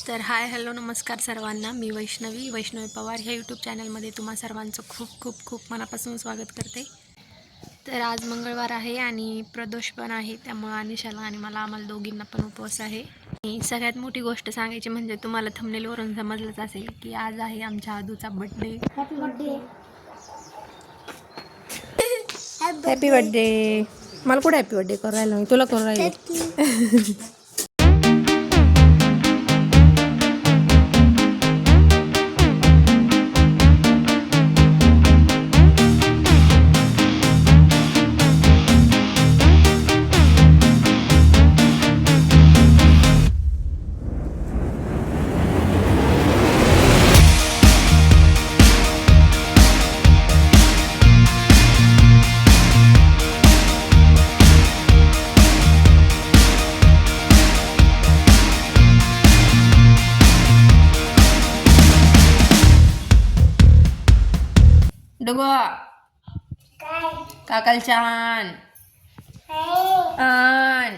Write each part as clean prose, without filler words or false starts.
तर hi hello नमस्कार सर्वांना. मी वैष्णवी पवार ह्या यूट्यूब चॅनलमध्ये तुम्हा सर्वांचं खूप खूप खूप मनापासून स्वागत करते. तर आज मंगळवार आहे आणि प्रदोष पण आहे, त्यामुळे अनिशाला आणि आम्हाला दोघींना पण उपवास आहे. आणि सगळ्यात मोठी गोष्ट सांगायची म्हणजे तुम्हाला थंबनेलवरून समजलंच असेल की आज आहे आमच्या आदूचा बर्थडे. Happy birthday. मला कुठे हॅपी बर्थडे करू राहिलो, मी तुला करू राहिलो. डुगो काकलचान आण.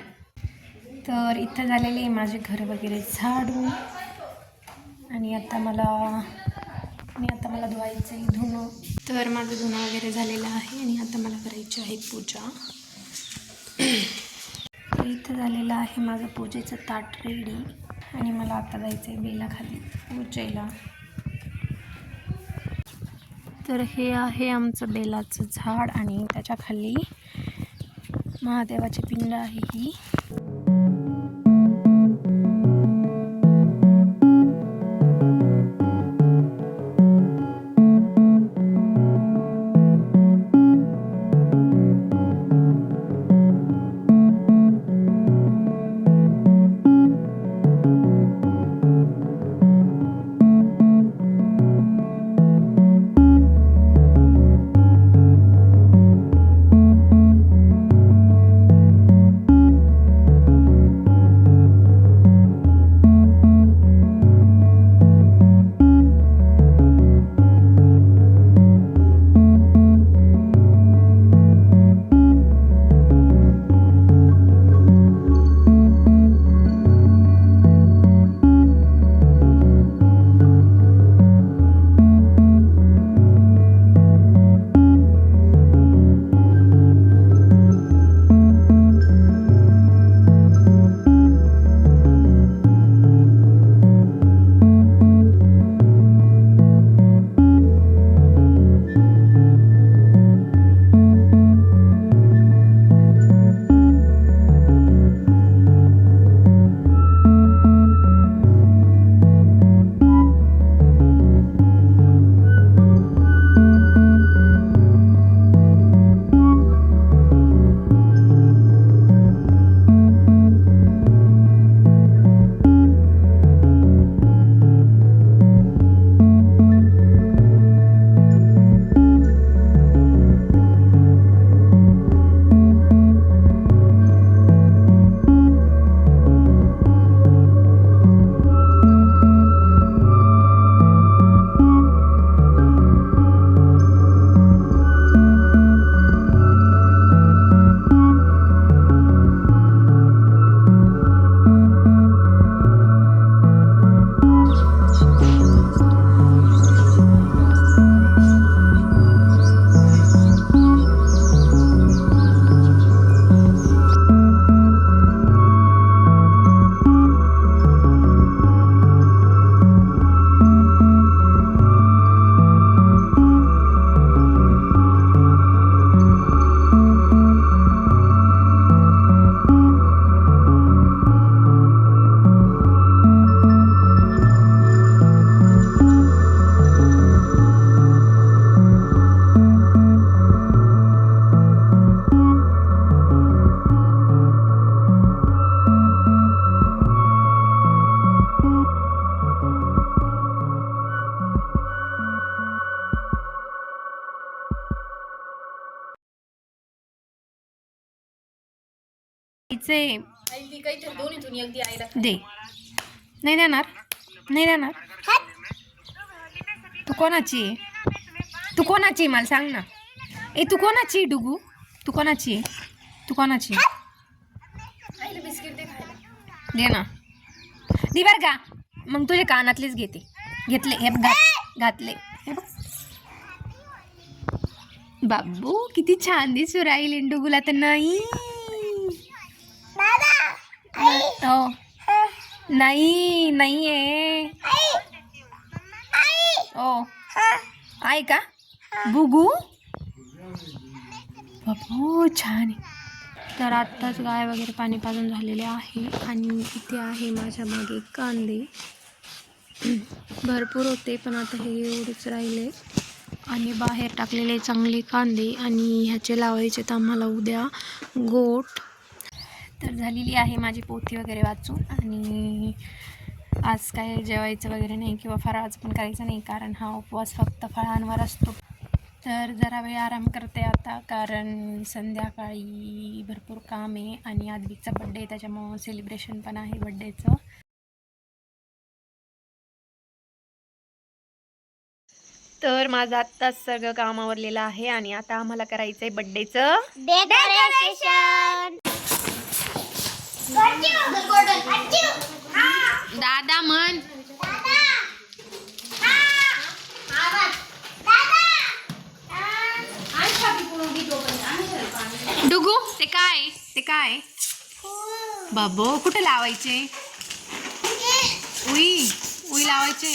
तर इथं झालेले आहे माझे घर वगैरे झाडून आणि आता मला धुवायचं आहे धुणं. तर माझं धुणं वगैरे झालेलं आहे आणि आता मला करायची आहे पूजा. इथं झालेलं आहे माझं पूजेचं ताट रेडी आणि मला आता जायचं आहे बेलाखाली पूजेला. तर हे आहे आमचं बेलाचं झाड आणि त्याच्या खाली महादेवाची पिंड आहे ही. दे. नाही देणार, नाही देणार. तू कोणाची मला सांग ना. तू कोणाची डुगू, तू कोणाची दे ना. दे बर का. मग तुझे कानातलेच घेतले हे घातले हे बघ. बाबू किती छान दिसू राहील इंडुगुला तर नाही. हो नाही नाही आहे. ओ आहे का बुगू. बाबू छान आहे. तर आत्ताच गाय वगैरे पाणी पाजून झालेले आहे आणि इथे आहे माझ्या मागे कांदे. भरपूर होते पण आता हे एवढेच राहिले आणि बाहेर टाकलेले चांगले कांदे आणि ह्याचे लावायचे तर आम्हाला उद्या गोट. तर झालेली आहे माझी पोथी वगैरे वाचून आणि आज काय जेवायचं वगैरे नाही किंवा फराळाचं पण करायचं नाही कारण हा उपवास फक्त फळांवर असतो. तर जरा वेळ आराम करते आता कारण संध्याकाळी भरपूर काम आहे आणि आद्विकचा बड्डे आहे त्याच्यामुळं सेलिब्रेशन पण आहे बड्डेचं. तर माझं आत्ताच सगळं काम आवरलेलं आहे आणि आता आम्हाला करायचं आहे बड्डेचं डेकोरेशन. दादा म्हण. डुगू ते काय बाबो कुठे लावायचे. उई उई लावायचे.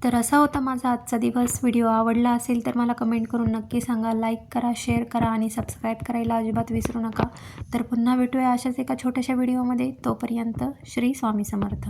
तर असा होता माझा आजचा दिवस. व्हिडिओ आवडला असेल तर मला कमेंट करून नक्की सांगा. लाईक करा, शेअर करा आणि सबस्क्राईब करायला अजिबात विसरू नका. तर पुन्हा भेटूया अशाच एका छोट्याशा व्हिडिओमध्ये. तोपर्यंत श्री स्वामी समर्थ.